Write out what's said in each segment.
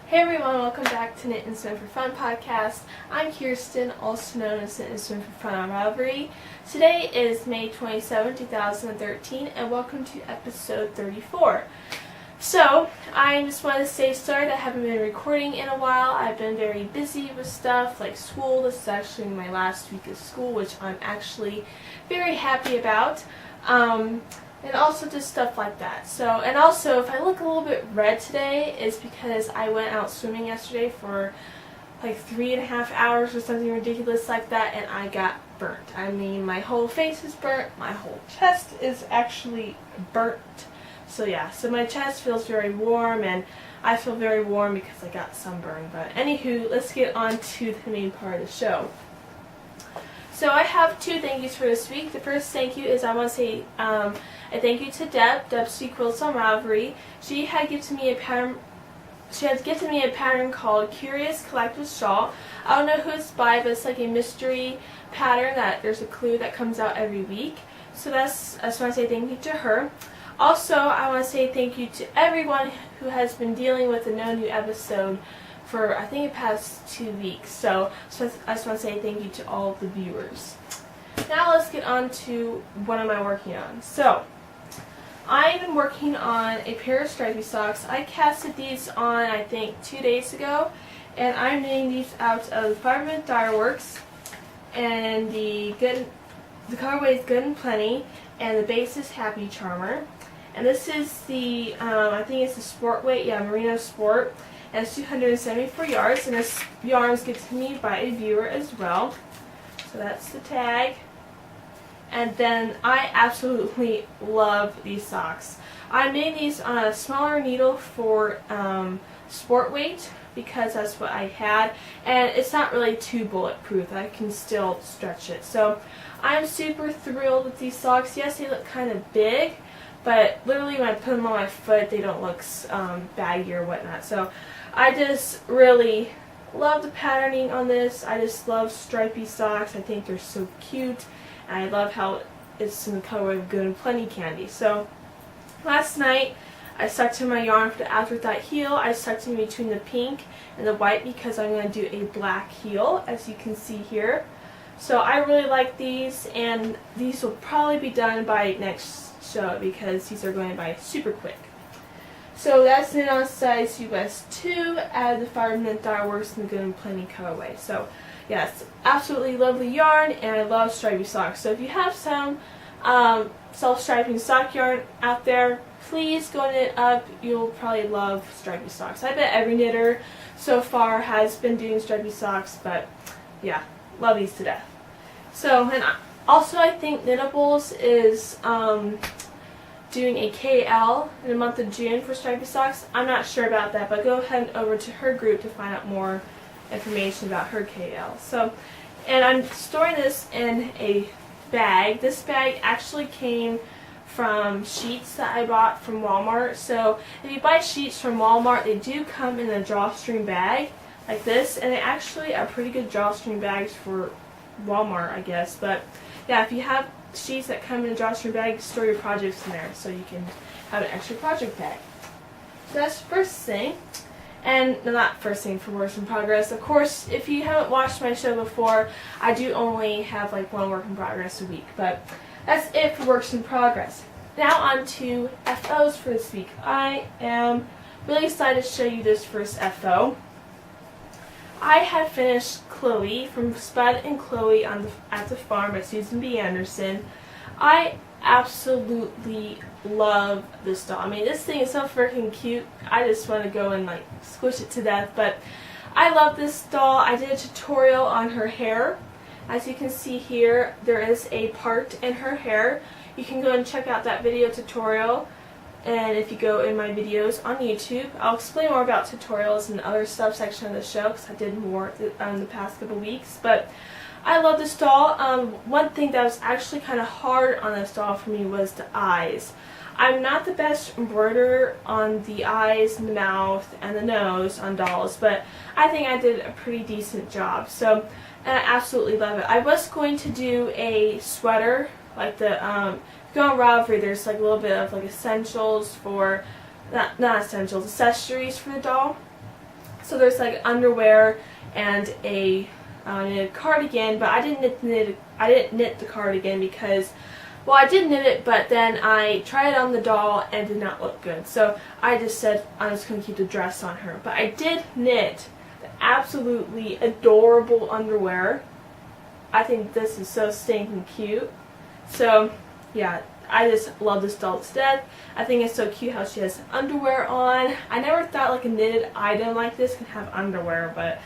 Hey everyone, welcome back to Knit and Swim for Fun podcast. I'm Kirsten, also known as Knit and Swim for Fun on Ravelry. Today is May 27, 2013, and welcome to episode 34. So, I just want to say sorry that I haven't been recording in a while. I've been very busy with stuff like school. This is actually my last week of school, which I'm actually very happy about. And also just stuff like that. So, and also if I look a little bit red today, it's because I went out swimming yesterday for like 3.5 hours or something ridiculous like that, and I got burnt. I mean, my whole face is burnt, my whole chest is actually burnt. So yeah, so my chest feels very warm, and I feel very warm because I got sunburn. But anywho, let's get on to the main part of the show. So I have two thank yous for this week. The first thank you is I want to say a thank you to Deb C. Quilts on Ravelry. She had gifted me a pattern. She has gifted me a pattern called Curious Collective Shawl. I don't know who it's by, but it's like a mystery pattern that there's a clue that comes out every week. So I just want to say thank you to her. Also, I want to say thank you to everyone who has been dealing with the no new episode for I think the past 2 weeks. So I just want to say thank you to all of the viewers. Now let's get on to what am I working on. So I've been working on a pair of stripy socks. I casted these on I think 2 days ago, and I'm knitting these out of Fiberman Dye Works, and the colorway is Good and Plenty, and the base is Happy Charmer. And this is the I think it's the sport weight, yeah, Merino Sport. And it's 274 yards, and this yarn was given to me by a viewer as well. So that's the tag. And then I absolutely love these socks. I made these on a smaller needle for sport weight because that's what I had, and it's not really too bulletproof. I can still stretch it. So I'm super thrilled with these socks. Yes, they look kind of big, but literally when I put them on my foot, they don't look baggy or whatnot. So I just really love the patterning on this. I just love stripy socks. I think they're so cute. And I love how it's in the colorway of Good and Plenty candy. So last night I stuck in my yarn for the Afterthought heel. I stuck in between the pink and the white because I'm going to do a black heel, as you can see here. So I really like these, and these will probably be done by next show because these are going by super quick. So that's knit on size US 2 out of the Fiberman Dye Works in the Good and Plenty colorway. So yes, absolutely lovely yarn, and I love stripy socks. So if you have some self-striping sock yarn out there, please go knit up. You'll probably love stripy socks. I bet every knitter so far has been doing stripy socks, but yeah, love these to death. So, and also I think Knitables is doing a KL in the month of June for stripy socks. I'm not sure about that, but go ahead and over to her group to find out more information about her KL. So, and I'm storing this in a bag. This bag actually came from sheets that I bought from Walmart. So if you buy sheets from Walmart, they do come in a drawstring bag like this, and they actually are pretty good drawstring bags for Walmart, I guess. But yeah, if you have sheets that come in a drawstring bag, store your projects in there so you can have an extra project bag. So that's the first thing. And no, not first thing for works in progress. Of course, if you haven't watched my show before, I do only have like one work in progress a week, but that's it for works in progress. Now on to FOs for this week. I am really excited to show you this first FO. I have finished Chloe from Spud and Chloe at the Farm by Susan B. Anderson. I absolutely love this doll. I mean, this thing is so freaking cute. I just want to go and like squish it to death, but I love this doll. I did a tutorial on her hair. As you can see here, there is a part in her hair. You can go and check out that video tutorial. And if you go in my videos on YouTube, I'll explain more about tutorials and other subsection of the show because I did more the past couple weeks. But I love this doll. One thing that was actually kind of hard on this doll for me was the eyes. I'm not the best embroiderer on the eyes and the mouth and the nose on dolls, but I think I did a pretty decent job. So, and I absolutely love it. I was going to do a sweater, like the go on Ravelry, there's like a little bit of like essentials for, not essentials, accessories for the doll. So there's like underwear and a knitted cardigan, but I didn't knit the cardigan because, well, I did knit it, but then I tried it on the doll and it did not look good. So I just said I'm just going to keep the dress on her. But I did knit the absolutely adorable underwear. I think this is so stinking cute. So yeah, I just love this doll to death. I think it's so cute how she has underwear on. I never thought like a knitted item like this could have underwear, but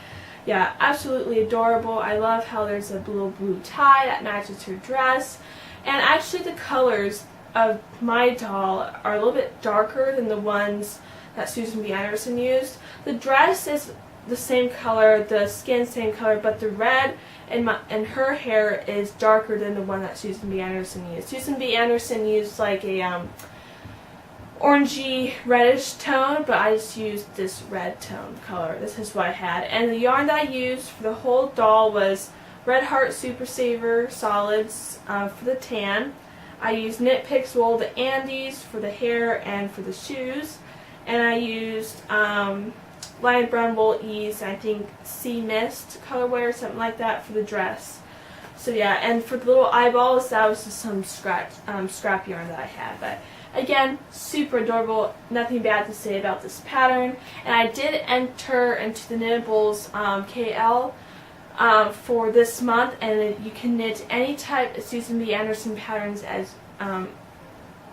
yeah, absolutely adorable. I love how there's a little blue tie that matches her dress. And actually the colors of my doll are a little bit darker than the ones that Susan B. Anderson used. The dress is the same color, the skin same color, but the red in her hair is darker than the one that Susan B. Anderson used. Susan B. Anderson used like a orangey reddish tone, but I just used this red tone color. This is what I had. And the yarn that I used for the whole doll was Red Heart Super Saver Solids for the tan. I used Knit Picks Wool the Andes for the hair and for the shoes. And I used Lion Brown Wool Ease, I think Sea Mist colorway or something like that for the dress. So yeah, and for the little eyeballs, that was just some scrap yarn that I had. But again, super adorable. Nothing bad to say about this pattern. And I did enter into the Knitables KL for this month, and you can knit any type of Susan B. Anderson patterns as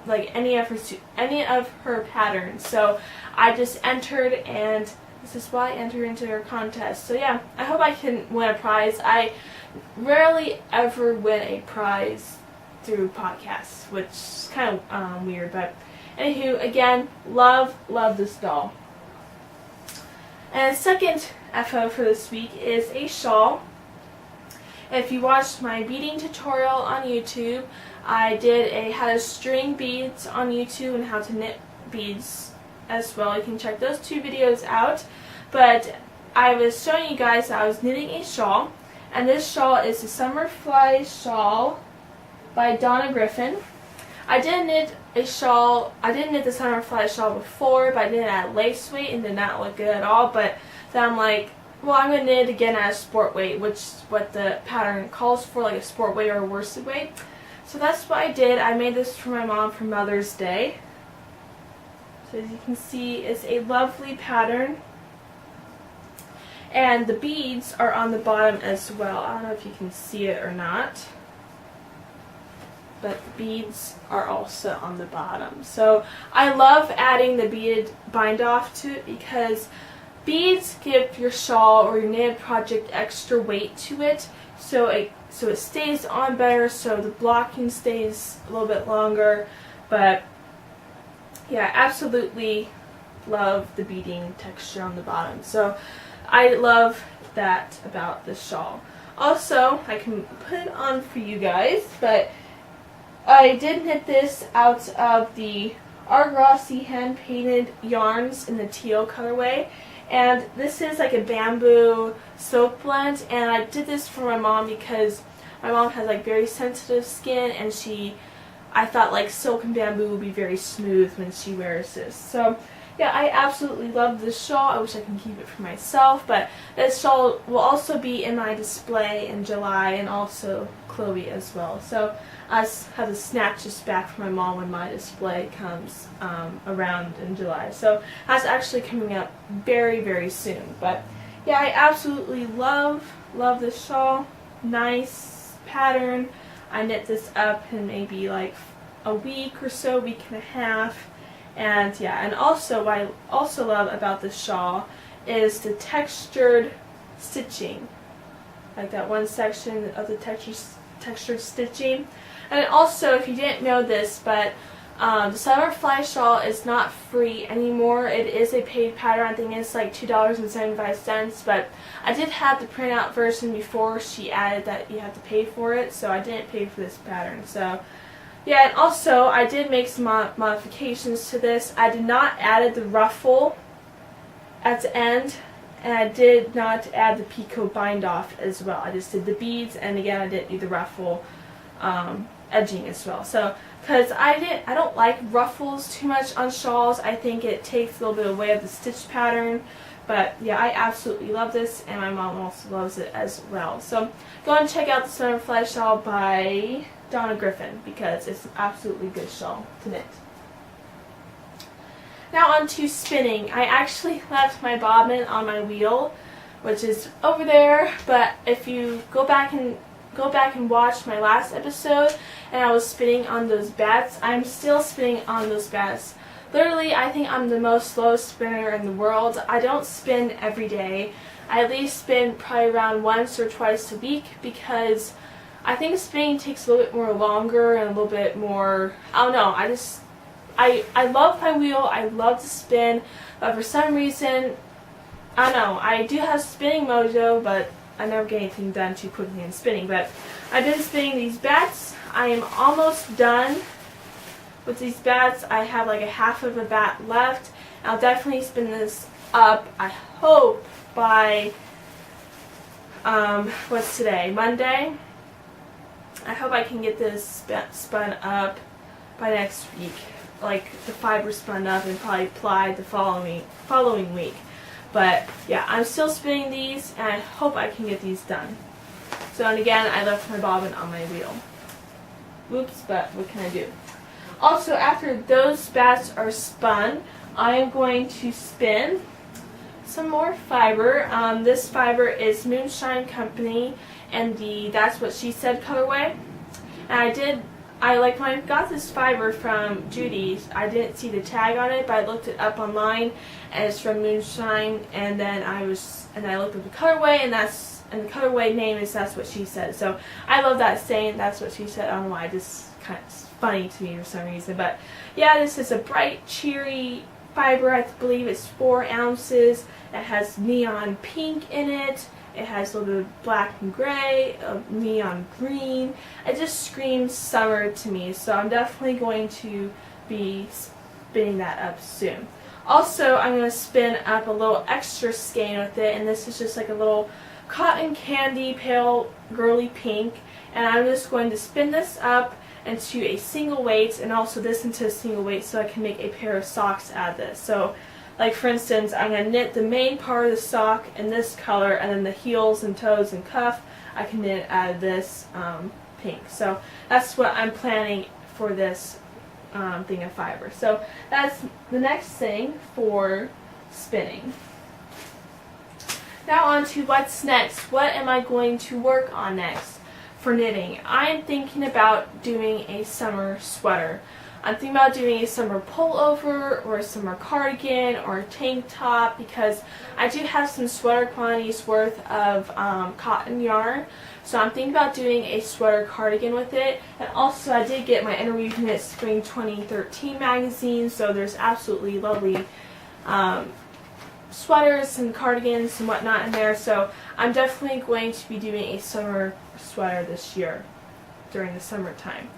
like any of her patterns. So I just entered, and this is why I entered into her contest. So yeah, I hope I can win a prize. I rarely ever win a prize through podcasts, which is kind of weird, but anywho, again, love this doll. And second FO for this week is a shawl. If you watched my beading tutorial on YouTube, I did a how to string beads on YouTube and how to knit beads as well. You can check those two videos out. But I was showing you guys that I was knitting a shawl, and this shawl is the Summerfly Shawl by Donna Griffin. I did knit a shawl. I did knit the Summerfly shawl before, but I did it at lace weight and did not look good at all. But then I'm like, well, I'm going to knit it again at a sport weight, which is what the pattern calls for, like a sport weight or a worsted weight. So that's what I did. I made this for my mom for Mother's Day. So as you can see, it's a lovely pattern. And the beads are on the bottom as well. I don't know if you can see it or not, but the beads are also on the bottom. So I love adding the beaded bind off to it because beads give your shawl or your knitted project extra weight to it, so it stays on better, so the blocking stays a little bit longer. But yeah, absolutely love the beading texture on the bottom. So I love that about this shawl. Also, I can put it on for you guys, but I did knit this out of the Argosy hand painted yarns in the teal colorway. And this is like a bamboo silk blend, and I did this for my mom because my mom has like very sensitive skin, and I thought like silk and bamboo would be very smooth when she wears this. So yeah, I absolutely love this shawl. I wish I can keep it for myself, but this shawl will also be in my display in July, and also Chloe as well. So I have to snatch this back from my mom when my display comes around in July. So that's actually coming up very, very soon. But yeah, I absolutely love this shawl. Nice pattern. I knit this up in maybe like a week or so, week and a half. And yeah, and also what I also love about this shawl is the textured stitching. Like that one section of the textured stitching. And also, if you didn't know this, but the Summerfly shawl is not free anymore. It is a paid pattern. I think it's like $2.75, but I did have the printout version before she added that you have to pay for it, so I didn't pay for this pattern. So yeah, and also I did make some modifications to this. I did not add the ruffle at the end, and I did not add the picot bind off as well. I just did the beads, and again I didn't do the ruffle edging as well. So because I don't like ruffles too much on shawls. I think it takes a little bit away of the stitch pattern. But yeah, I absolutely love this, and my mom also loves it as well. So go and check out the Summer Flash shawl by Donna Griffin because it's an absolutely good shawl to knit. Now on to spinning. I actually left my bobbin on my wheel, which is over there, but if you go back and watch my last episode and I was spinning on those bats, I'm still spinning on those bats. Literally, I think I'm the most slowest spinner in the world. I don't spin every day. I at least spin probably around once or twice a week because I think spinning takes a little bit more longer and a little bit more, I don't know, I love my wheel, I love to spin, but for some reason, I don't know, I do have spinning mojo, but I never get anything done too quickly in spinning. But I've been spinning these bats. I am almost done with these bats. I have like a half of a bat left. I'll definitely spin this up, I hope, by, what's today, Monday? I hope I can get this spun up by next week. Like the fiber spun up and probably plied the following week. But yeah, I'm still spinning these and I hope I can get these done. So, and again, I left my bobbin on my wheel. Oops, but what can I do? Also, after those bats are spun, I am going to spin some more fiber. This fiber is Moonshine Company and the That's What She Said colorway. And when I got this fiber from Judy's, I didn't see the tag on it, but I looked it up online, and it's from Moonshine. And then I looked up the colorway, and the colorway name is That's What She Said. So I love that saying, That's What She Said. I don't know why, just kind of funny to me for some reason. But yeah, this is a bright, cheery fiber. I believe it's 4 ounces. It has neon pink in it. It has a little bit of black and gray, neon green. It just screams summer to me, so I'm definitely going to be spinning that up soon. Also, I'm going to spin up a little extra skein with it, and this is just like a little cotton candy pale girly pink, and I'm just going to spin this up into a single weight, and also this into a single weight so I can make a pair of socks out of this. So, like for instance, I'm going to knit the main part of the sock in this color, and then the heels and toes and cuff I can knit out of this pink. So that's what I'm planning for this thing of fiber. So that's the next thing for spinning. Now on to what's next. What am I going to work on next for knitting? I'm thinking about doing a summer sweater. I'm thinking about doing a summer pullover or a summer cardigan or a tank top because I do have some sweater quantities worth of cotton yarn. So I'm thinking about doing a sweater cardigan with it. And also I did get my Interweave Knit Spring 2013 magazine, so there's absolutely lovely sweaters and cardigans and whatnot in there. So I'm definitely going to be doing a summer sweater this year during the summertime.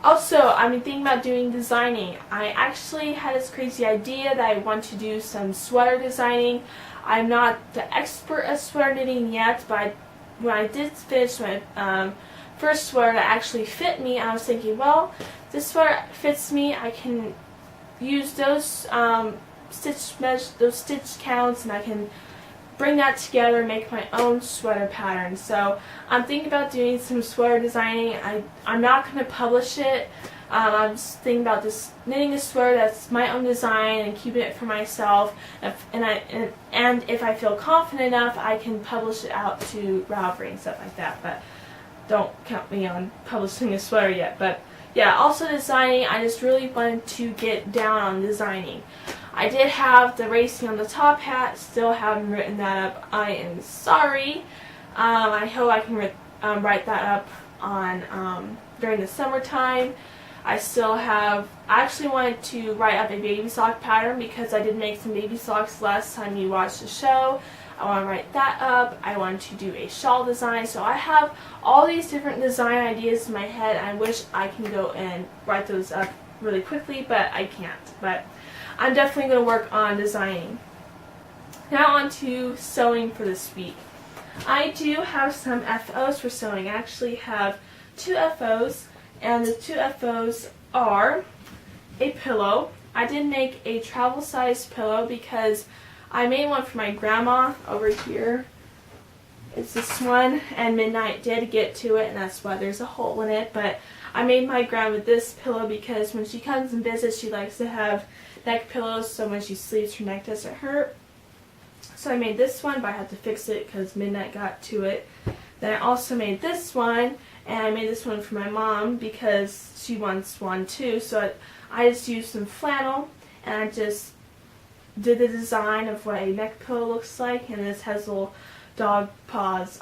Also, I've been thinking about doing designing. I actually had this crazy idea that I want to do some sweater designing. I'm not the expert at sweater knitting yet, but when I did finish my first sweater that actually fit me, I was thinking, well, this sweater fits me. I can use those stitch counts, and I can bring that together and make my own sweater pattern. So I'm thinking about doing some sweater designing. I'm not going to publish it. I'm just thinking about just knitting a sweater that's my own design and keeping it for myself. And if I feel confident enough, I can publish it out to Ravelry and stuff like that. But don't count me on publishing a sweater yet. But yeah, also designing. I just really wanted to get down on designing. I did have the Racing on the Top hat, still haven't written that up. I am sorry. I hope I can write that up on during the summertime. I actually wanted to write up a baby sock pattern because I did make some baby socks last time you watched the show. I want to write that up. I want to do a shawl design. So I have all these different design ideas in my head. I wish I can go and write those up really quickly, but I can't. But I'm definitely going to work on designing. Now on to sewing for this week. I do have some FOs for sewing. I actually have 2 FOs, and the 2 FOs are a pillow. I did make a travel size pillow because I made one for my grandma over here. It's this one, and Midnight did get to it, and that's why there's a hole in it. But I made my grandma this pillow because when she comes and visits, she likes to have neck pillows, so when she sleeps, her neck doesn't hurt. So I made this one, but I had to fix it because Midnight got to it. Then I also made this one, and I made this one for my mom because she wants one too. So I just used some flannel, and I just did the design of what a neck pillow looks like, and this has little dog paws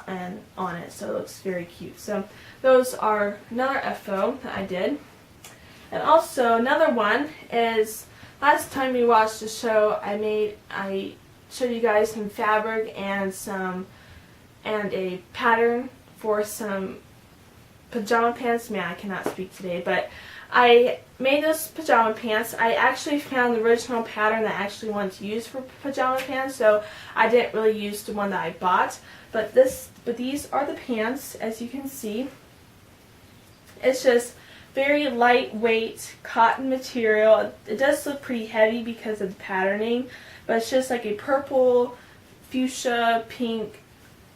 on it, so it looks very cute. So those are another FO that I did. And also another one is, last time we watched the show, I showed you guys some fabric and a pattern for some pajama pants. Man, I cannot speak today, but I made those pajama pants. I actually found the original pattern that I actually wanted to use for pajama pants, so I didn't really use the one that I bought. But these are the pants, as you can see. It's just very lightweight cotton material. It does look pretty heavy because of the patterning, but it's just like a purple, fuchsia, pink,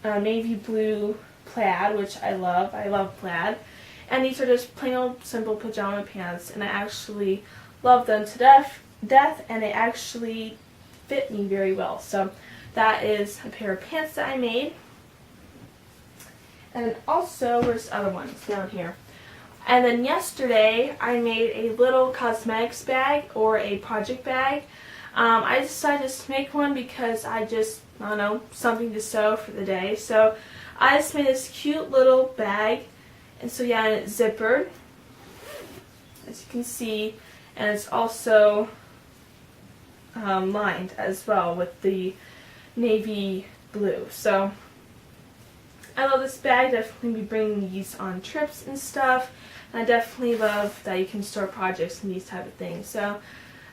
navy blue plaid, which I love. I love plaid. And these are just plain old simple pajama pants, and I actually love them to death, and they actually fit me very well. So that is a pair of pants that I made. And then also, where's the other ones? Down here. And then yesterday, I made a little cosmetics bag, or a project bag. I decided just to make one because I don't know, something to sew for the day. So I just made this cute little bag. And so yeah, and it's zippered, as you can see, and it's also lined as well with the navy blue. So I love this bag. Definitely be bringing these on trips and stuff. And I definitely love that you can store projects and these type of things. So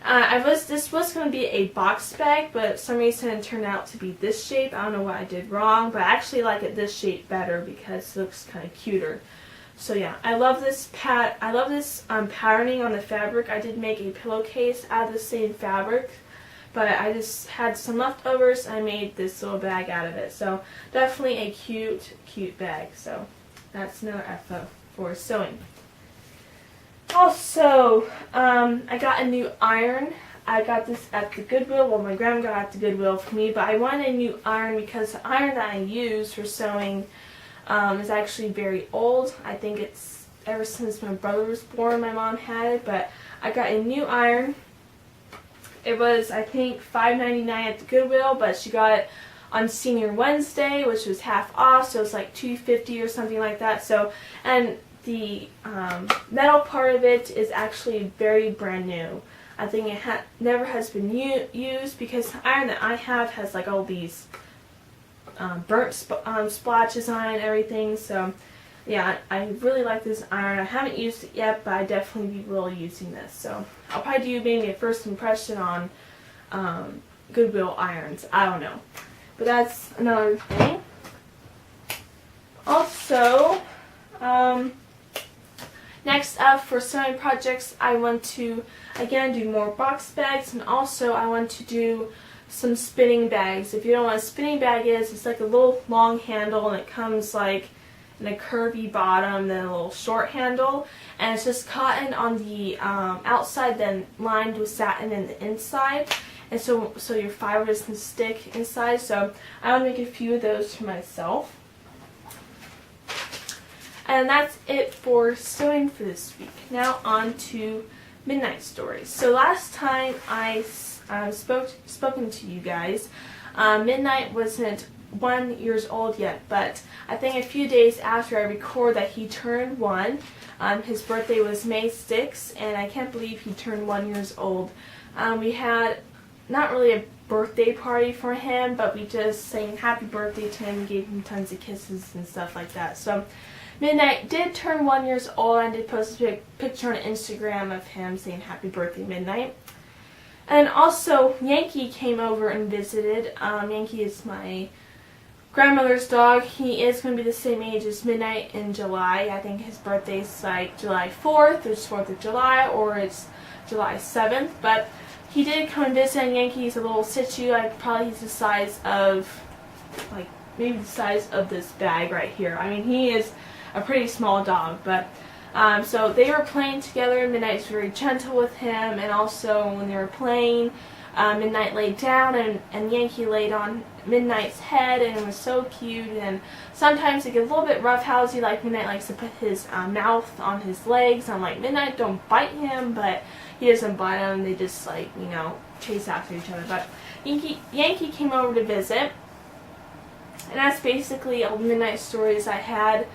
this was going to be a box bag, but for some reason it turned out to be this shape. I don't know what I did wrong, but I actually like it this shape better because it looks kind of cuter. So yeah, I love this patterning on the fabric. I did make a pillowcase out of the same fabric, but I just had some leftovers and I made this little bag out of it. So definitely a cute bag. So that's another FO for sewing. Also, I got a new iron. I got this at the Goodwill. Well, my grandma got it at the Goodwill for me, but I wanted a new iron because the iron that I use for sewing is actually very old. I think it's ever since my brother was born my mom had it, but I got a new iron. It was, I think, $5.99 at the Goodwill, but she got it on Senior Wednesday, which was half off, so it's like $2.50 or something like that. So, and the metal part of it is actually very brand new. I think it never has been used because the iron that I have has like all these burnt splotches on it and everything. So yeah, I really like this iron. I haven't used it yet, but I definitely will be using this. So I'll probably do maybe a first impression on Goodwill irons. I don't know. But that's another thing. Also, next up for sewing projects, I want to again do more box bags, and also I want to do some spinning bags. If you don't know what a spinning bag is, it's like a little long handle and it comes like in a curvy bottom, then a little short handle, and it's just cotton on the outside, then lined with satin in the inside, and so your fiber doesn't stick inside. So I want to make a few of those for myself. And that's it for sewing for this week. Now on to Midnight Stories. So last time I spoken to you guys, Midnight wasn't 1 year old yet, but I think a few days after I record that he turned 1. His birthday was May 6th, and I can't believe he turned 1 year old. We had not really a birthday party for him, but we just sang happy birthday to him, gave him tons of kisses and stuff like that. So Midnight did turn 1 year old, and I did post a picture on Instagram of him saying happy birthday, Midnight. And also, Yankee came over and visited. Yankee is my grandmother's dog. He is going to be the same age as Midnight in July. I think his birthday's like July 4th, or it's 4th of July, or it's July 7th. But he did come and visit, and Yankee's a little situ, like probably he's the size of, like maybe the size of this bag right here. I mean, he is a pretty small dog, but so they were playing together. Midnight was very gentle with him, and also when they were playing, Midnight laid down and Yankee laid on Midnight's head, and it was so cute. And sometimes it gets a little bit roughhousey, like Midnight likes to put his mouth on his legs. I'm like, Midnight, don't bite him, but he doesn't bite him. They just, like, you know, chase after each other. But Yankee came over to visit, and that's basically all the Midnight stories I had.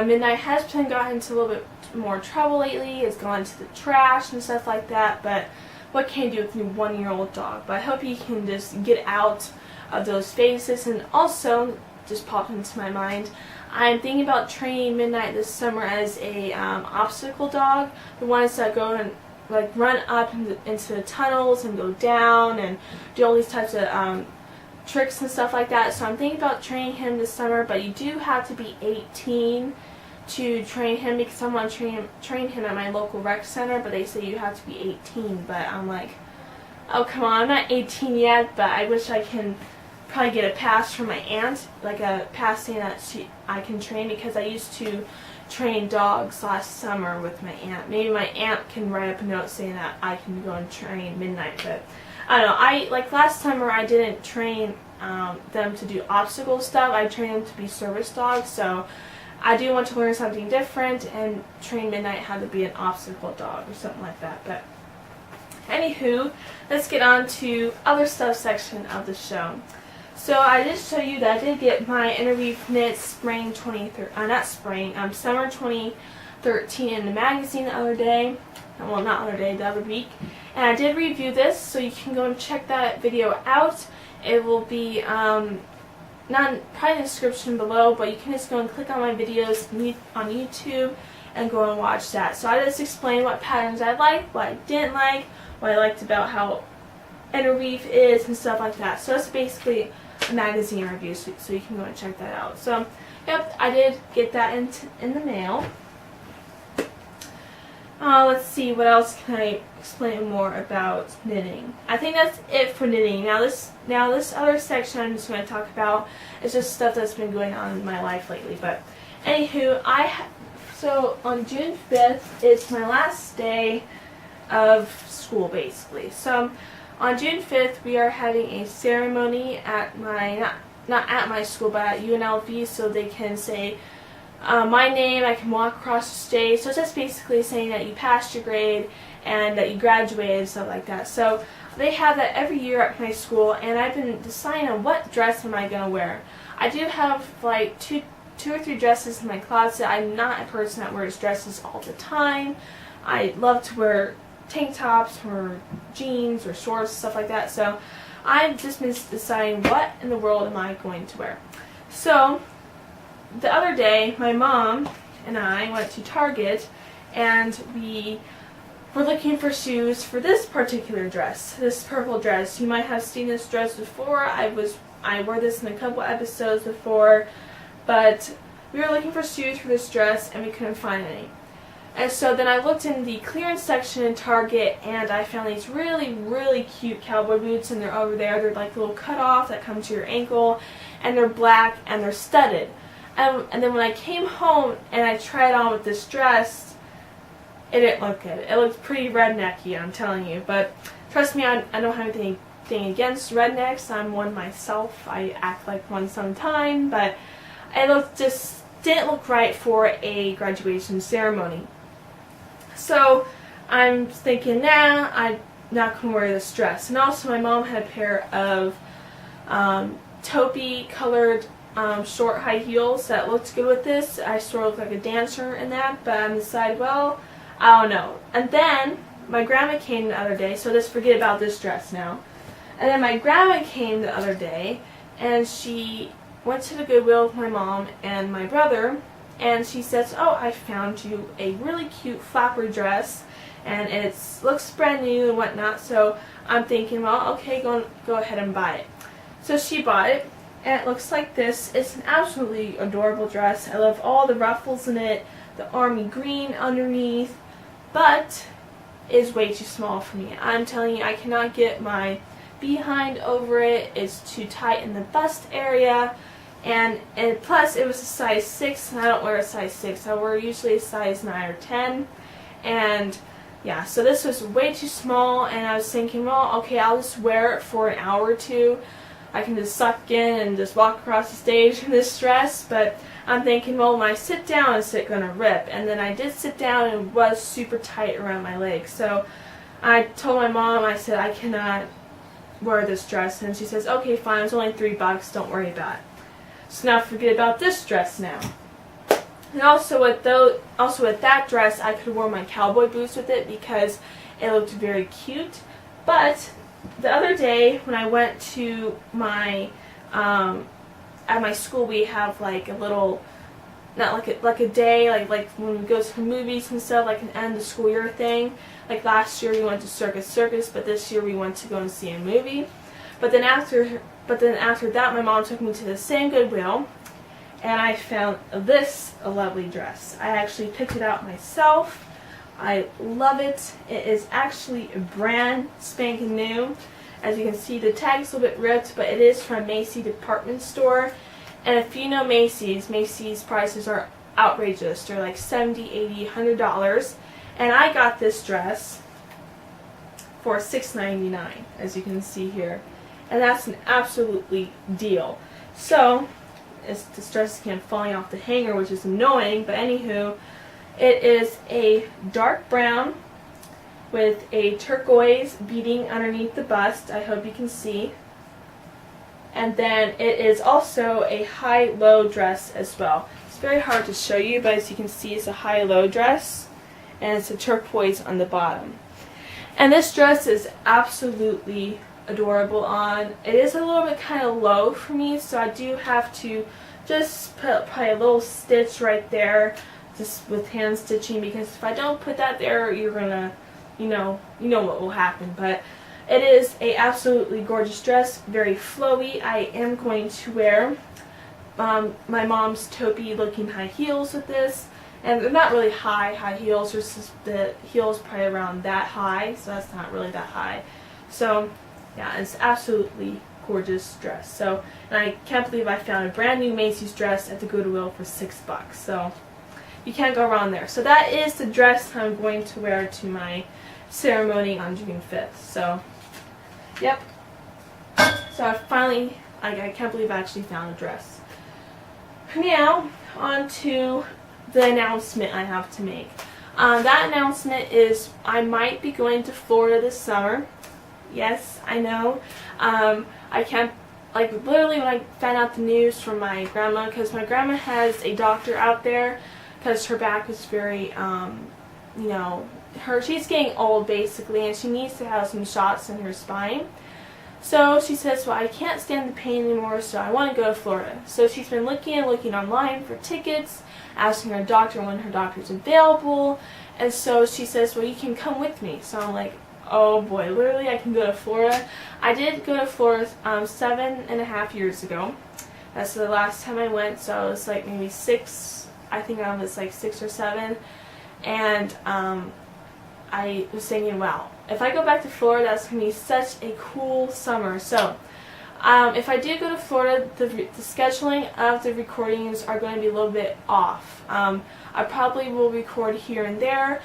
Midnight has been gotten into a little bit more trouble lately. Has gone to the trash and stuff like that, but what can you do with your 1-year-old dog? But I hope he can just get out of those phases. And also, just popped into my mind, I'm thinking about training Midnight this summer as a obstacle dog. The ones that go and like run up into the tunnels and go down and do all these types of tricks and stuff like that. So I'm thinking about training him this summer, but you do have to be 18 to train him, because I want to train him at my local rec center, but they say you have to be 18. But I'm like, oh come on, I'm not 18 yet, but I wish I can probably get a pass from my aunt, like a pass saying that I can train, because I used to train dogs last summer with my aunt. Maybe my aunt can write up a note saying that I can go and train Midnight, but I don't know. Like last summer I didn't train them to do obstacle stuff. I trained them to be service dogs, so I do want to learn something different and train Midnight how to be an obstacle dog or something like that. But anywho, let's get on to other stuff section of the show. So I did show you that I did get my Interweave Knits summer 2013 in the magazine the other day. Well, not other day, the other week. And I did review this, so you can go and check that video out. It will be probably in the description below, but you can just go and click on my videos on YouTube and go and watch that. So I just explained what patterns I liked, what I didn't like, what I liked about how Interweave is, and stuff like that. So it's basically a magazine review, so you can go and check that out. So, yep, I did get that in the mail. Let's see, what else can I explain more about knitting? I think that's it for knitting. Now this other section I'm just going to talk about is just stuff that's been going on in my life lately. But anywho, so on June 5th is my last day of school, basically. So on June 5th we are having a ceremony at my, not at my school, but at UNLV, so they can say my name, I can walk across the stage. So it's just basically saying that you passed your grade and that you graduated and stuff like that. So they have that every year at my school, and I've been deciding on what dress am I going to wear. I do have like two or three dresses in my closet. I'm not a person that wears dresses all the time. I love to wear tank tops or jeans or shorts, stuff like that. So I've just been deciding what in the world am I going to wear. So the other day, my mom and I went to Target, and we were looking for shoes for this particular dress, this purple dress. You might have seen this dress before. I wore this in a couple episodes before, but we were looking for shoes for this dress, and we couldn't find any. And so then I looked in the clearance section in Target, and I found these really, really cute cowboy boots, and they're over there. They're like little cut off that come to your ankle, and they're black, and they're studded. And then when I came home and I tried on with this dress, it didn't look good. It looked pretty rednecky, I'm telling you. But trust me, I don't have anything against rednecks. I'm one myself. I act like one sometime, but it just didn't look right for a graduation ceremony. So I'm thinking, nah, I'm not going to wear this dress. And also my mom had a pair of taupey colored short high heels that looked good with this. I sort of look like a dancer in that, but I decided, well, I don't know. And then my grandma came the other day, so just forget about this dress now. And then my grandma came the other day, and she went to the Goodwill with my mom and my brother, and she says, oh, I found you a really cute flapper dress, and it looks brand new and whatnot. So I'm thinking, well, okay, go ahead and buy it. So she bought it, and it looks like this. It's an absolutely adorable dress. I love all the ruffles in it, the army green underneath, but is way too small for me. I'm telling you, I cannot get my behind over it. It's too tight in the bust area. And plus it was a size 6, and I don't wear a size 6. I wear usually a size 9 or 10. And yeah, so this was way too small, and I was thinking, well, okay, I'll just wear it for an hour or two. I can just suck in and just walk across the stage in this dress. But I'm thinking, well, when I sit down, is it going to rip? And then I did sit down, and it was super tight around my legs. So I told my mom, I said, I cannot wear this dress. And she says, okay, fine, it's only $3, don't worry about it. So now forget about this dress now. And also with that dress, I could have worn my cowboy boots with it because it looked very cute. But the other day when I went to my at my school, we have like a little, not like a day, like when we go to the movies and stuff, like an end of school year thing. Like last year we went to Circus, but this year we went to go and see a movie. But then after that, my mom took me to the same Goodwill, and I found this lovely dress. I actually picked it out myself. I love it. It is actually brand spanking new. As you can see, the tag's a little bit ripped, but it is from Macy's department store. And if you know Macy's, Macy's prices are outrageous. They're like $70, $80, $100. And I got this dress for $6.99, as you can see here. And that's an absolutely deal. So, this dress keeps falling off the hanger, which is annoying, but anywho, it is a dark brown with a turquoise beading underneath the bust. I hope you can see. And then it is also a high-low dress as well. It's very hard to show you, but as you can see, it's a high-low dress, and it's a turquoise on the bottom. And this dress is absolutely adorable on. It is a little bit kind of low for me, so I do have to just put probably a little stitch right there, just with hand stitching, because if I don't put that there, you're gonna, you know what will happen. But it is a absolutely gorgeous dress, very flowy. I am going to wear my mom's taupey looking high heels with this, and they're not really high heels. There's just the heels probably around that high, so that's not really that high. So yeah, it's absolutely gorgeous dress. So, and I can't believe I found a brand new Macy's dress at the Goodwill for $6. So you can't go wrong there. So that is the dress I'm going to wear to my ceremony on June 5th. So, yep. So I can't believe I actually found a dress. Now, on to the announcement I have to make. That announcement is I might be going to Florida this summer. Yes, I know. I can't, like, literally when I found out the news from my grandma, because my grandma has a doctor out there, because her back was very, she's getting old basically, and she needs to have some shots in her spine. So she says, well, I can't stand the pain anymore, so I want to go to Florida. So she's been looking online for tickets, asking her doctor when her doctor's available, and so she says, well, you can come with me. So I'm like, oh boy, literally I can go to Florida. I did go to Florida 7.5 years ago. That's the last time I went, so I was like maybe 6, I think I was like 6 or 7, and I was thinking, wow, if I go back to Florida, that's going to be such a cool summer. So if I do go to Florida, the scheduling of the recordings are going to be a little bit off. I probably will record here and there.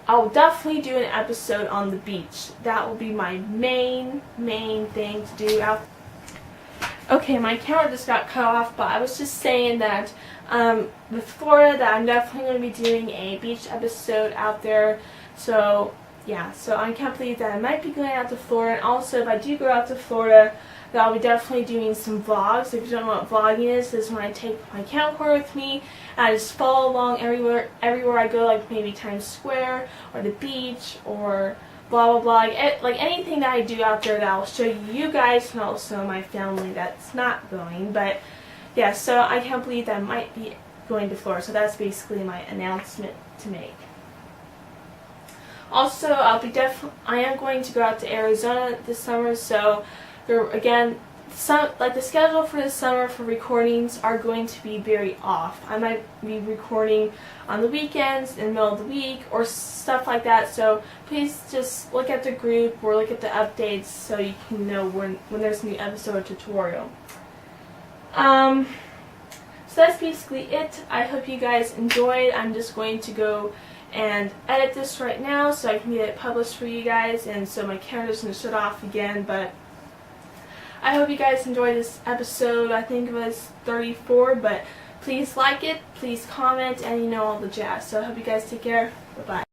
I'll definitely do an episode on the beach. That will be my main thing to do out. Okay, my camera just got cut off, but I was just saying that with Florida, that I'm definitely going to be doing a beach episode out there. So yeah, so I can't believe that I might be going out to Florida. And also, if I do go out to Florida, that I'll be definitely doing some vlogs. If you don't know what vlogging is, this is when I take my camcorder with me and I just follow along everywhere I go, like maybe Times Square or the beach or blah blah blah, like anything that I do out there that I'll show you guys, and also my family that's not going. But yeah, so I can't believe that I might be going to Florida. So that's basically my announcement to make. Also, I am going to go out to Arizona this summer, so again, the schedule for the summer for recordings are going to be very off. I might be recording on the weekends, in the middle of the week, or stuff like that. So please just look at the group or look at the updates so you can know when there's a new episode or tutorial. So that's basically it. I hope you guys enjoyed. I'm just going to go and edit this right now so I can get it published for you guys, and so my camera doesn't shut off again. But I hope you guys enjoyed this episode. I think it was 34, but please like it, please comment, and all the jazz. So I hope you guys take care. Bye-bye.